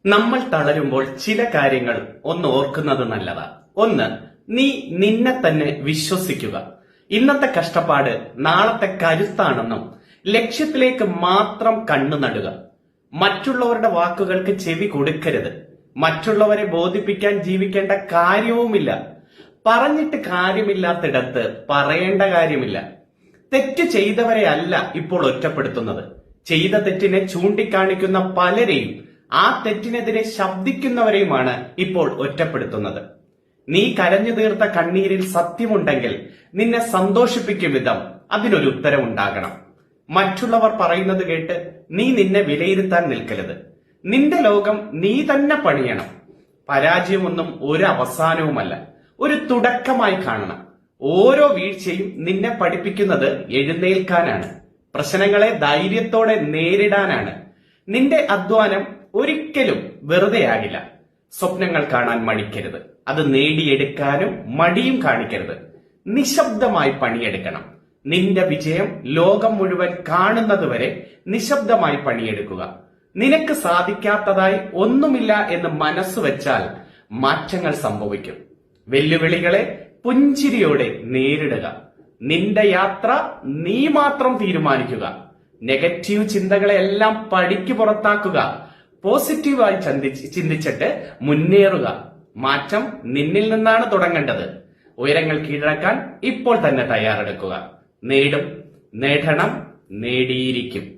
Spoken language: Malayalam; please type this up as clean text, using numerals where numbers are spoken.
നമ്മൾ തളരുമ്പോൾ ചില കാര്യങ്ങൾ ഒന്ന് ഓർക്കുന്നത് നല്ലതാ. ഒന്ന്, നീ നിന്നെ തന്നെ വിശ്വസിക്കുക. ഇന്നത്തെ കഷ്ടപ്പാട് നാളത്തെ കരുത്താണെന്നും ലക്ഷ്യത്തിലേക്ക് മാത്രം കണ്ണു നടുക. മറ്റുള്ളവരുടെ വാക്കുകൾക്ക് ചെവി കൊടുക്കരുത്. മറ്റുള്ളവരെ ബോധിപ്പിക്കാൻ ജീവിക്കേണ്ട കാര്യവുമില്ല. പറഞ്ഞിട്ട് കാര്യമില്ലാത്തിടത്ത് പറയേണ്ട കാര്യമില്ല. തെറ്റ് ചെയ്തവരെ അല്ല ഇപ്പോൾ ഒറ്റപ്പെടുത്തുന്നത്. ചെയ്ത തെറ്റിനെ ചൂണ്ടിക്കാണിക്കുന്ന പലരെയും ആ തെറ്റിനെതിരെ ശബ്ദിക്കുന്നവരെയുമാണ് ഇപ്പോൾ ഒറ്റപ്പെടുത്തുന്നത്. നീ കരഞ്ഞു തീർത്ത കണ്ണീരിൽ സത്യമുണ്ടെങ്കിൽ നിന്നെ സന്തോഷിപ്പിക്കും വിധം അതിനൊരു ഉത്തരവുണ്ടാകണം. മറ്റുള്ളവർ പറയുന്നത് കേട്ട് നീ നിന്നെ വിലയിരുത്താൻ നിൽക്കരുത്. നിന്റെ ലോകം നീ തന്നെ പണിയണം. പരാജയമൊന്നും ഒരു അവസാനവുമല്ല, ഒരു തുടക്കമായി കാണണം. ഓരോ വീഴ്ചയും നിന്നെ പഠിപ്പിക്കുന്നത് എഴുന്നേൽക്കാനാണ്. പ്രശ്നങ്ങളെ ധൈര്യത്തോടെ നേരിടാനാണ്. നിന്റെ അധ്വാനം ഒരിക്കലും വെറുതെയാകില്ല. സ്വപ്നങ്ങൾ കാണാൻ മടിക്കരുത്. അത് നേടിയെടുക്കാനും മടിയും കാണിക്കരുത്. നിശബ്ദമായി പണിയെടുക്കണം. നിന്റെ വിജയം ലോകം മുഴുവൻ കാണുന്നതുവരെ നിശബ്ദമായി പണിയെടുക്കുക. നിനക്ക് സാധിക്കാത്തതായി ഒന്നുമില്ല എന്ന് മനസ്സ് വെച്ചാൽ മാറ്റങ്ങൾ സംഭവിക്കും. വെല്ലുവിളികളെ പുഞ്ചിരിയോടെ നേരിടുക. നിന്റെ യാത്ര നീ മാത്രം തീരുമാനിക്കുക. നെഗറ്റീവ് ചിന്തകളെല്ലാം പടിക്ക് പുറത്താക്കുക. പോസിറ്റീവായി ചിന്തിച്ചിട്ട് മുന്നേറുക. മാറ്റം നിന്നിൽ നിന്നാണ് തുടങ്ങേണ്ടത്. ഉയരങ്ങൾ കീഴടക്കാൻ ഇപ്പോൾ തന്നെ തയ്യാറെടുക്കുക. നേടണം, നേടിയിരിക്കും.